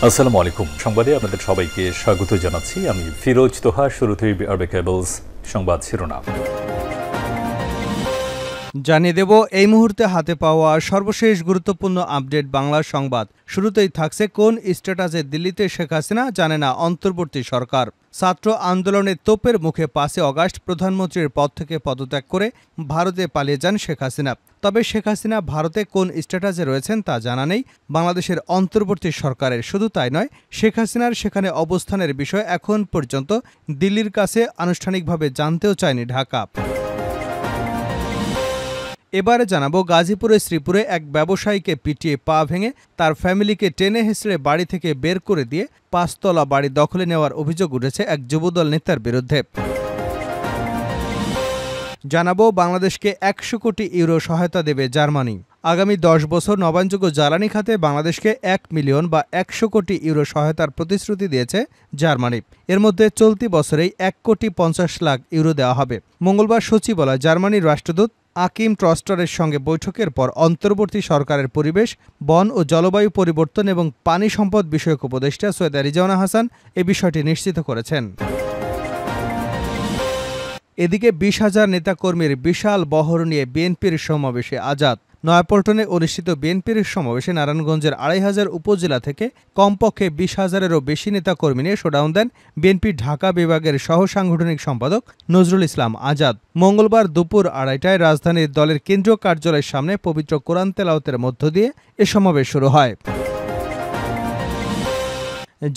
আসসালামু আলাইকুম। সংবাদে আপনাদের সবাইকে স্বাগত জানাচ্ছি। আমি ফিরোজ তোহা। শুরুতেই আরবে কেবলস সংবাদ শিরোনাম জানিয়ে দেব এই মুহূর্তে হাতে পাওয়া সর্বশেষ গুরুত্বপূর্ণ আপডেট বাংলা সংবাদ। শুরুতেই থাকছে কোন স্ট্যাটাসে দিল্লিতে শেখ হাসিনা জানে না অন্তর্বর্তী সরকার। ছাত্র আন্দোলনের তোপের মুখে ৫ আগস্ট প্রধানমন্ত্রীর পদ থেকে পদত্যাগ করে ভারতে পালিয়ে যান শেখ হাসিনা। তবে শেখ হাসিনা ভারতে কোন স্ট্যাটাসে রয়েছেন তা জানা নেই বাংলাদেশের অন্তর্বর্তী সরকারের। শুধু তাই নয়, শেখ হাসিনার সেখানে অবস্থানের বিষয় এখন পর্যন্ত দিল্লির কাছে আনুষ্ঠানিকভাবে জানতেও চায়নি ঢাকা। এবারে জানাবো গাজীপুরের শ্রীপুরে এক ব্যবসায়ীকে পিটিয়ে পা ভেঙে তার ফ্যামিলিকে টেনে হেঁচড়ে বাড়ি থেকে বের করে দিয়ে ৫ তলা বাড়ি দখলে নেওয়ার অভিযোগ উঠেছে এক যুবদল নেতার বিরুদ্ধে। জানাবো বাংলাদেশকে ১০০ কোটি ইউরো সহায়তা দেবে জার্মানি। আগামী ১০ বছর নবায়নযোগ্য জ্বালানি খাতে বাংলাদেশকে ১ মিলিয়ন বা ১০০ কোটি ইউরো সহায়তার প্রতিশ্রুতি দিয়েছে জার্মানি। এর মধ্যে চলতি বছরেই ১,৫০,০০,০০০ ইউরো দেওয়া হবে। মঙ্গলবার সচিবালয় জার্মানির রাষ্ট্রদূত আকিম ট্রস্টারের সঙ্গে বৈঠকের পর অন্তর্বর্তী সরকারের পরিবেশ, বন ও জলবায়ু পরিবর্তন এবং পানি সম্পদ বিষয়ক উপদেষ্টা সৈয়দা রিজওয়ানা হাসান এ বিষয়টি নিশ্চিত করেছেন। এদিকে ২০,০০০ নেতাকর্মীর বিশাল বহর নিয়ে বিএনপির সমাবেশে আজাদ। নয়াপল্টনে অনুষ্ঠিত বিএনপির সমাবেশে নারায়ণগঞ্জের ২৫০০ উপজেলা থেকে কমপক্ষে ২০,০০০-এরও বেশি নেতাকর্মী নিয়ে শোডাউন দেন বিএনপির ঢাকা বিভাগের সহ সাংগঠনিক সম্পাদক নজরুল ইসলাম আজাদ। মঙ্গলবার দুপুর ২:৩০টায় রাজধানীর দলের কেন্দ্রীয় কার্যালয়ের সামনে পবিত্র কোরআন তেলাওয়াতের মধ্য দিয়ে এ সমাবেশ শুরু হয়।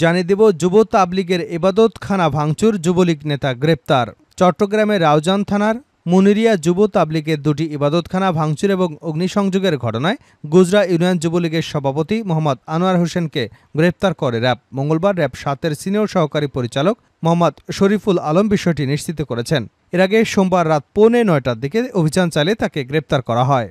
জানিয়ে দেব যুব তাবলীগের ইবাদতখানা ভাঙচুর, যুবলীগ নেতা গ্রেপ্তার। চট্টগ্রামের রাউজান থানার মুনিরিয়া যুব তাবলীগের ২টি ইবাদতখানা ভাঙচুর এবং অগ্নিসংযোগের ঘটনায় গুজরা ইউনিয়ন যুবলীগের সভাপতি মোহাম্মদ আনোয়ার হোসেনকে গ্রেপ্তার করে র্যাব। মঙ্গলবার র্যাব ৭-এর সিনিয়র সহকারী পরিচালক মোহাম্মদ শরীফুল আলম বিষয়টি নিশ্চিত করেছেন। এর আগে সোমবার রাত ৮:৩০টার দিকে অভিযান চালিয়ে তাকে গ্রেপ্তার করা হয়।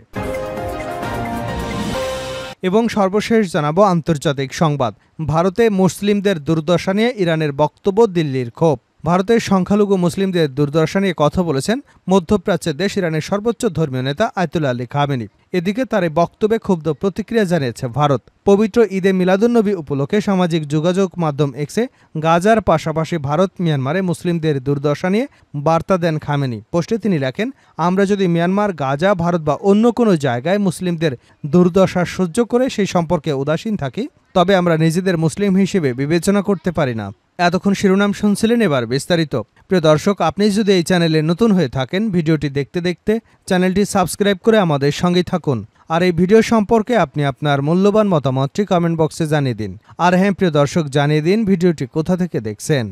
এবং সর্বশেষ জানাবো আন্তর্জাতিক সংবাদ। ভারতে মুসলিমদের দুর্দশা নিয়ে ইরানের বক্তব্য, দিল্লির ক্ষোভ। ভারতের সংখ্যালঘু মুসলিমদের দুর্দশা নিয়ে কথা বলেছেন মধ্যপ্রাচ্যের দেশ ইরানের সর্বোচ্চ ধর্মীয় নেতা আয়াতুল্লাহ আলী খামেনি। এদিকে তার এই বক্তব্যে ক্ষুব্ধ প্রতিক্রিয়া জানিয়েছে ভারত। পবিত্র ঈদে মিলাদুন্নবী উপলক্ষে সামাজিক যোগাযোগ মাধ্যম এক্সে গাজার পাশাপাশি ভারত মিয়ানমারে মুসলিমদের দুর্দশা নিয়ে বার্তা দেন খামেনি। পোস্টে তিনি লেখেন, আমরা যদি মিয়ানমার, গাজা, ভারত বা অন্য কোনো জায়গায় মুসলিমদের দুর্দশা সহ্য করে সেই সম্পর্কে উদাসীন থাকি, তবে আমরা নিজেদের মুসলিম হিসেবে বিবেচনা করতে পারি না। এতক্ষণ শিরোনাম শুনছিলেন, এবার বিস্তারিত। প্রিয় দর্শক, আপনি যদি এই চ্যানেলে নতুন হয়ে থাকেন, ভিডিওটি দেখতে দেখতে চ্যানেলটি সাবস্ক্রাইব করে আমাদের সঙ্গেই থাকুন। আর এই ভিডিও সম্পর্কে আপনি আপনার মূল্যবান মতামতটি কমেন্ট বক্সে জানিয়ে দিন। আর হ্যাঁ প্রিয় দর্শক, জানিয়ে দিন ভিডিওটি কোথা থেকে দেখছেন।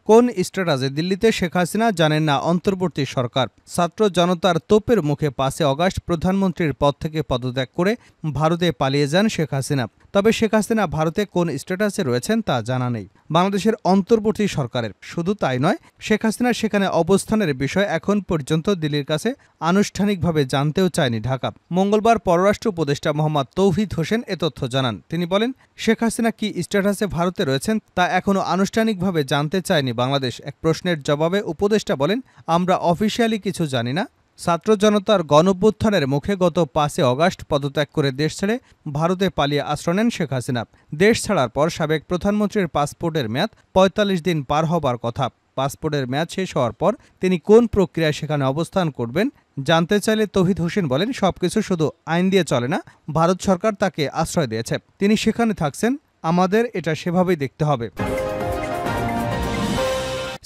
কোন স্ট্যাটাসে দিল্লিতে শেখ হাসিনা জানেন না অন্তর্বর্তী সরকার। ছাত্র জনতার তোপের মুখে ৫ আগস্ট প্রধানমন্ত্রীর পদ থেকে পদত্যাগ করে ভারতে পালিয়ে যান শেখ হাসিনা। তবে শেখ হাসিনা ভারতে কোন স্ট্যাটাসে রয়েছেন তা জানা নেই বাংলাদেশের অন্তর্বর্তী সরকারের। শুধু তাই নয়, শেখ হাসিনার সেখানে অবস্থানের বিষয় এখন পর্যন্ত দিল্লির কাছে আনুষ্ঠানিকভাবে জানতেও চায়নি ঢাকা। মঙ্গলবার পররাষ্ট্র উপদেষ্টা মোহাম্মদ তৌহিদ হোসেন এ তথ্য জানান। তিনি বলেন, শেখ হাসিনা কি স্ট্যাটাসে ভারতে রয়েছেন তা এখনও আনুষ্ঠানিকভাবে জানতে চায়নি বাংলাদেশ। এক প্রশ্নের জবাবে উপদেষ্টা বলেন, আমরা অফিসিয়ালি কিছু জানি না। ছাত্র জনতার গণঅভ্যুত্থানের মুখে গত ৫ আগস্ট পদত্যাগ করে দেশ ছেড়ে ভারতে পালিয়ে আশ্রয় নেন শেখ হাসিনা। দেশ ছাড়ার পর সাবেক প্রধানমন্ত্রীর পাসপোর্টের মেয়াদ ৪৫ দিন পার হবার কথা। পাসপোর্টের মেয়াদ শেষ হওয়ার পর তিনি কোন প্রক্রিয়ায় সেখানে অবস্থান করবেন জানতে চাইলে তৌহিদ হোসেন বলেন, সবকিছু শুধু আইন দিয়ে চলে না, ভারত সরকার তাকে আশ্রয় দিয়েছে, তিনি সেখানে থাকছেন, আমাদের এটা সেভাবেই দেখতে হবে।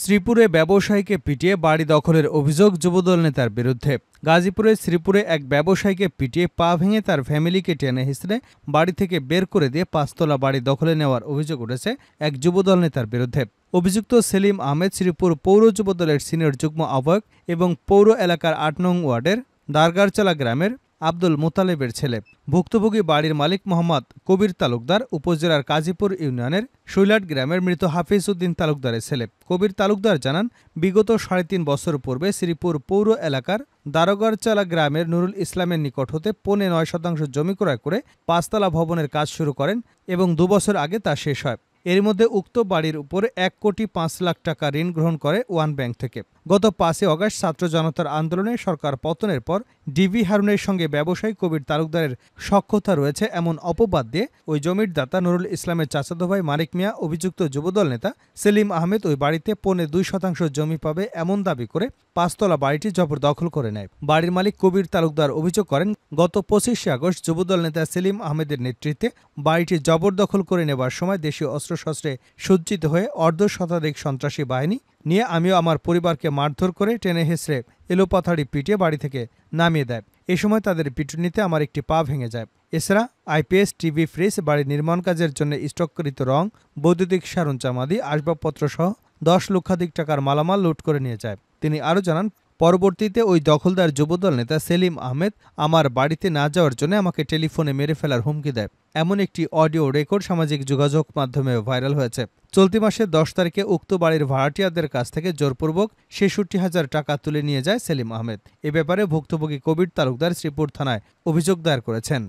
শ্রীপুরে ব্যবসায়ীকে পিটিয়ে বাড়ি দখলের অভিযোগ যুবদল নেতার বিরুদ্ধে। গাজীপুরের শ্রীপুরে এক ব্যবসায়ীকে পিটিয়ে পা ভেঙে তার ফ্যামিলিকে টেনে হিঁচড়ে বাড়ি থেকে বের করে দিয়ে ৫ তলা বাড়ি দখলে নেওয়ার অভিযোগ উঠেছে এক যুবদল নেতার বিরুদ্ধে। অভিযুক্ত সেলিম আহমেদ শ্রীপুর পৌর যুবদলের সিনিয়র যুগ্ম আহ্বায়ক এবং পৌর এলাকার ৮ নং ওয়ার্ডের দারগারচালা গ্রামের আব্দুল মোতালেবের ছেলে। ভুক্তভোগী বাড়ির মালিক মোহাম্মদ কবির তালুকদার উপজেলার কাজীপুর ইউনিয়নের শৈলাট গ্রামের মৃত হাফিজ উদ্দিন তালুকদারের ছেলে। কবির তালুকদার জানান, বিগত ৩.৫ বছর পূর্বে শ্রীপুর পৌর এলাকার দারগারচালা গ্রামের নুরুল ইসলামের নিকট হতে ৯.৫% জমি ক্রয় করে ৫ তলা ভবনের কাজ শুরু করেন এবং ২ বছর আগে তা শেষ হয়। এর মধ্যে উক্ত বাড়ির উপর ১,৫,০০,০০০ টাকা ঋণ গ্রহণ করে ওয়ান ব্যাংক থেকে। গত 5 আগস্ট ছাত্র জনতার আন্দোলনে সরকার পতনের পর ডিবি হারুনের সঙ্গে ব্যবসায়ী কবির তালুকদারের সখ্যতা রয়েছে এমন অপবাদ দিয়ে ওই জমির দাতা নুরুল ইসলামের চাচাতো ভাই মানিক মিয়া অভিযুক্ত যুবদল নেতা সেলিম আহমেদ ওই বাড়িতে 2.25% জমি পাবে এমন দাবি করে 5তলা বাড়িটি জবরদখল করে নেয়। বাড়ির মালিক কবির তালুকদার অভিযোগ করেন, গত 25 আগস্ট যুবদল নেতা সেলিম আহমেদের নেতৃত্বে বাড়িটি জবরদখল করে নেবার সময় দেশীয় অস্ত্রশস্ত্রে সজ্জিত হয়ে অর্ধশতাধিক সন্ত্রাসী বাহিনী নিয়ে আমিও আমার পরিবারকে মারধর করে টেনে হেঁচড়ে এলোপাথাড়ি পিটিয়ে বাড়ি থেকে নামিয়ে দেয়। এ সময় তাদের পিটুনিতে আমার একটি পা ভেঙে যায়। এছাড়া আইপিএস, টিভি, ফ্রিজ, বাড়ির নির্মাণ কাজের জন্য স্টককৃত রং, বৈদ্যুতিক সরঞ্জামাদি, আসবাবপত্র সহ 10 লক্ষাধিক টাকার মালামাল লুট করে নিয়ে যায়। তিনি আরও জানান, পরবর্তীতে ওই দখলদার যুবদল নেতা সেলিম আহমেদ আমার বাড়িতে না যাওয়ার জন্য আমাকে টেলিফোনে মেরে ফেলার হুমকি দেয়। এমন একটি অডিও রেকর্ড সামাজিক যোগাযোগ মাধ্যমে ভাইরাল হয়েছে। চলতি মাসের 10 তারিখে উক্ত বাড়ির ভাড়াটিয়াদের কাছ থেকে জোরপূর্বক 66,000 টাকা তুলে নিয়ে যায় সেলিম আহমেদ। এ ব্যাপারে ভুক্তভোগী কবির তালুকদার শ্রীপুর থানায় অভিযোগ দায়ের করেছেন।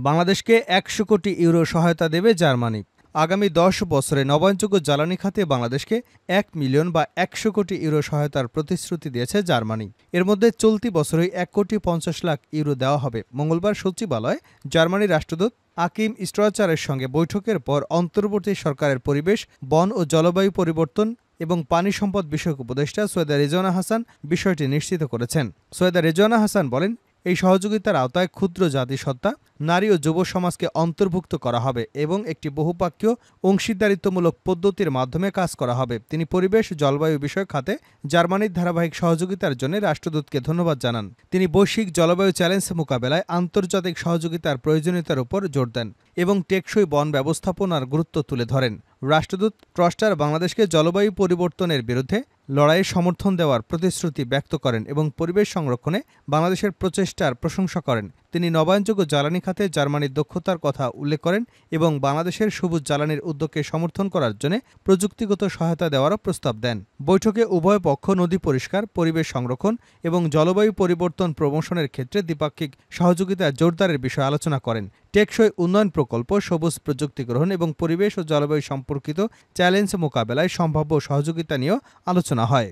বাংলাদেশকে 100 কোটি ইউরো সহায়তা দেবে জার্মানি। আগামী 10 বছরে নবায়নযোগ্য জ্বালানি খাতে বাংলাদেশকে 1 মিলিয়ন বা 100 কোটি ইউরো সহায়তার প্রতিশ্রুতি দিয়েছে জার্মানি। এর মধ্যে চলতি বছরই 1,50,00,000 ইউরো দেওয়া হবে। মঙ্গলবার সচিবালয়ে জার্মানির রাষ্ট্রদূত আকিম স্ট্রাচারের সঙ্গে বৈঠকের পর অন্তর্বর্তী সরকারের পরিবেশ, বন ও জলবায়ু পরিবর্তন এবং পানি সম্পদ বিষয়ক উপদেষ্টা সৈয়দা রেজওয়ানা হাসান বিষয়টি নিশ্চিত করেছেন। সৈয়দা রেজওয়ানা হাসান বলেন, এই সহযোগিতার আওতায় ক্ষুদ্র জাতিসত্তা, নারী ও যুব সমাজকে অন্তর্ভুক্ত করা হবে এবং একটি বহুপাক্ষীয় অংশীদারিত্বমূলক পদ্ধতির মাধ্যমে কাজ করা হবে। তিনি পরিবেশ, জলবায়ু বিষয়ক খাতে জার্মানির ধারাবাহিক সহযোগিতার জন্য রাষ্ট্রদূতকে ধন্যবাদ জানান। তিনি বৈশ্বিক জলবায়ু চ্যালেঞ্জ মোকাবেলায় আন্তর্জাতিক সহযোগিতার প্রয়োজনীয়তার উপর জোর দেন এবং টেকসই বন ব্যবস্থাপনার গুরুত্ব তুলে ধরেন। রাষ্ট্রদূত ট্রাস্টার বাংলাদেশকে জলবায়ু পরিবর্তনের বিরুদ্ধে লড়াইয়ে সমর্থন দেওয়ার প্রতিশ্রুতি ব্যক্ত করেন এবং পরিবেশ সংরক্ষণে বাংলাদেশের প্রচেষ্টার প্রশংসা করেন। তিনি নবায়নযোগ্য জ্বালানি খাতে জার্মানির দক্ষতার কথা উল্লেখ করেন এবং বাংলাদেশের সবুজ জ্বালানির উদ্যোগকে সমর্থন করার জন্য প্রযুক্তিগত সহায়তা দেওয়ারও প্রস্তাব দেন। বৈঠকে উভয় পক্ষ নদী পরিষ্কার, পরিবেশ সংরক্ষণ এবং জলবায়ু পরিবর্তন প্রমোশনের ক্ষেত্রে দ্বিপাক্ষিক সহযোগিতা জোরদারের বিষয়ে আলোচনা করেন। টেকসই উন্নয়ন প্রকল্প, সবুজ প্রযুক্তি গ্রহণ এবং পরিবেশ ও জলবায়ু সম্পর্কিত চ্যালেঞ্জ মোকাবেলায় সম্ভাব্য সহযোগিতা নিয়েও আলোচনা হয়।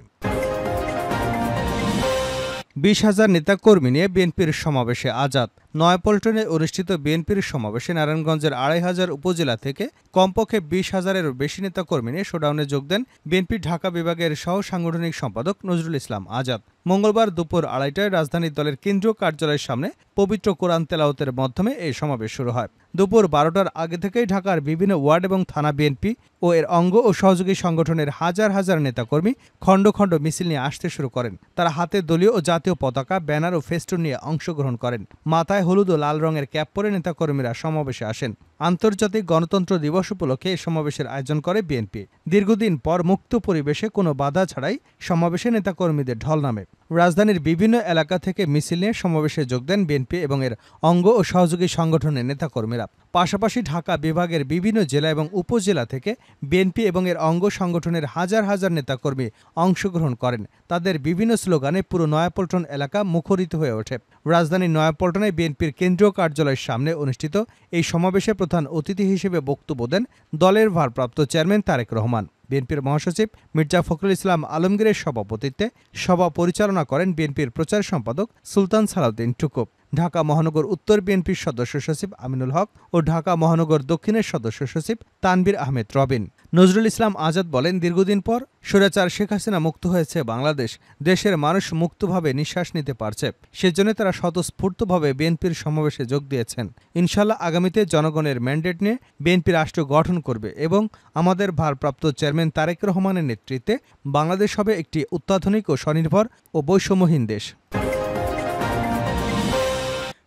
20,000 নেতাকর্মী নিয়ে বিএনপির সমাবেশে আজাদ। নয়াপল্টনে অনুষ্ঠিত বিএনপির সমাবেশে নারায়ণগঞ্জের 2,500 উপজেলা থেকে কমপক্ষে 20,000-এরও বেশি নেতাকর্মী নিয়ে শোডাউনে যোগ দেন বিএনপি ঢাকা বিভাগের সহ সাংগঠনিক সম্পাদক নজরুল ইসলাম আজাদ। মঙ্গলবার দুপুর 2:30টায় রাজধানীর দলের কেন্দ্রীয় কার্যালয়ের সামনে পবিত্র কোরআন তেলাওয়াতের মাধ্যমে এই সমাবেশ শুরু হয়। দুপুর 12টার আগে থেকেই ঢাকার বিভিন্ন ওয়ার্ড এবং থানা বিএনপি ও এর অঙ্গ ও সহযোগী সংগঠনের হাজার হাজার নেতাকর্মী খণ্ড খণ্ড মিছিল নিয়ে আসতে শুরু করেন। তারা হাতে দলীয় ও জাতীয় পতাকা, ব্যানার ও ফেস্টুন নিয়ে অংশগ্রহণ করেন। মাথায় হলুদ ও লাল রঙের ক্যাপ পরে নেতাকর্মীরা সমাবেশে আসেন। আন্তর্জাতিক গণতন্ত্র দিবস উপলক্ষে এই সমাবেশের আয়োজন করে বিএনপি। দীর্ঘদিন পর মুক্ত পরিবেশে কোনো বাধা ছাড়াই সমাবেশে নেতাকর্মীদের ঢল নামে। রাজধানীর বিভিন্ন এলাকা থেকে মিছিল নিয়ে সমাবেশে যোগ দেন বিএনপি এবং এর অঙ্গ ও সহযোগী সংগঠনের নেতাকর্মীরা। পাশাপাশি ঢাকা বিভাগের বিভিন্ন জেলা এবং উপজেলা থেকে বিএনপি এবং এর অঙ্গ সংগঠনের হাজার হাজার নেতাকর্মী অংশগ্রহণ করেন। তাদের বিভিন্ন স্লোগানে পুরো নয়াপল্টন এলাকা মুখরিত হয়ে ওঠে। রাজধানীর নয়াপল্টনে বিএনপির কেন্দ্রীয় কার্যালয়ের সামনে অনুষ্ঠিত এই সমাবেশে প্রধান অতিথি হিসেবে বক্তব্য দেন দলের ভারপ্রাপ্ত চেয়ারম্যান তারেক রহমান। বিএনপির মহাসচিব মির্জা ফখরুল ইসলাম আলমগীরের সভাপতিত্বে সভা পরিচালনা করেন বিএনপির প্রচার সম্পাদক সুলতান সালাউদ্দিন টুকুব। ঢাকা মহানগর উত্তর বিএনপির সদস্য সচিব আমিনুল হক ও ঢাকা মহানগর দক্ষিণের সদস্য সচিব তানবীর আহমেদ রবিন। নজরুল ইসলাম আজাদ বলেন, দীর্ঘদিন পর স্বৈরাচার শেখ হাসিনা মুক্ত হয়েছে বাংলাদেশ, দেশের মানুষ মুক্তভাবে নিঃশ্বাস নিতে পারছে। সেজন্য তারা স্বতঃস্ফূর্তভাবে বিএনপির সমাবেশে যোগ দিয়েছেন। ইনশাল্লাহ আগামীতে জনগণের ম্যান্ডেট নিয়ে বিএনপি রাষ্ট্র গঠন করবে এবং আমাদের ভারপ্রাপ্ত চেয়ারম্যান তারেক রহমানের নেতৃত্বে বাংলাদেশ হবে একটি অত্যাধুনিক ও স্বনির্ভর ও বৈষম্যহীন দেশ।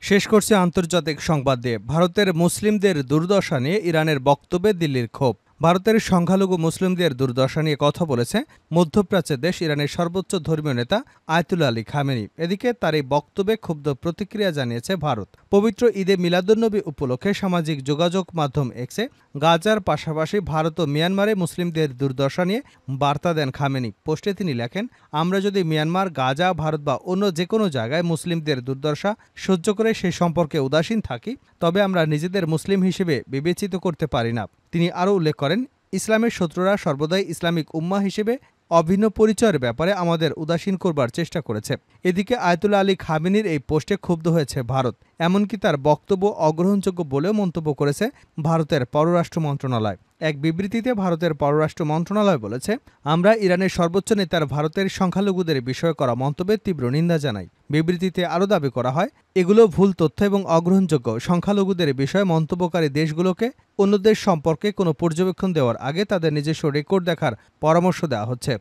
শেষ করছে আন্তর্জাতিক সংবাদ দিয়ে। ভারতের মুসলিমদের দুর্দশা নিয়ে ইরানের বক্তব্যে দিল্লির ক্ষোভ। ভারতের সংখ্যালঘু মুসলিমদের দুর্দশা নিয়ে কথা বলেছে মধ্যপ্রাচ্যের দেশ ইরানের সর্বোচ্চ ধর্মীয় নেতা আয়াতুল্লাহ আলী খামেনি। এদিকে তার এই বক্তব্যে ক্ষুব্ধ প্রতিক্রিয়া জানিয়েছে ভারত। পবিত্র ঈদে মিলাদুন্নবী উপলক্ষে সামাজিক যোগাযোগ মাধ্যম এক্সে গাজার পাশাপাশি ভারত ও মিয়ানমারে মুসলিমদের দুর্দশা নিয়ে বার্তা দেন খামেনি। পোস্টে তিনি লেখেন, আমরা যদি মিয়ানমার, গাজা, ভারত বা অন্য যে কোনো জায়গায় মুসলিমদের দুর্দশা সহ্য করে সে সম্পর্কে উদাসীন থাকি, তবে আমরা নিজেদের মুসলিম হিসেবে বিবেচিত করতে পারি না। তিনি আরও উল্লেখ করেন, ইসলামের শত্রুরা সর্বদাই ইসলামিক উম্মাহ হিসেবে অভিন্ন পরিচয়ের ব্যাপারে আমাদের উদাসীন করবার চেষ্টা করেছে। এদিকে আয়াতুল্লাহ আলী খামেনির এই পোস্টে ক্ষুব্ধ হয়েছে ভারত। এমনকি তার বক্তব্য অগ্রহণযোগ্য বলেও মন্তব্য করেছে ভারতের পররাষ্ট্র মন্ত্রণালয়। এক বিবৃতিতে ভারতের পররাষ্ট্র মন্ত্রণালয় বলেছে, আমরা ইরানের সর্বোচ্চ নেতার ভারতের সংখ্যালঘুদের বিষয়ে করা মন্তব্যের তীব্র নিন্দা জানাই। বিবৃতিতে আরও দাবি করা হয়, এগুলো ভুল তথ্য এবং অগ্রহণযোগ্য। সংখ্যালঘুদের বিষয়ে মন্তব্যকারী দেশগুলোকে অন্য দেশ সম্পর্কে কোনো পর্যবেক্ষণ দেওয়ার আগে তাদের নিজস্ব রেকর্ড দেখার পরামর্শ দেওয়া হচ্ছে।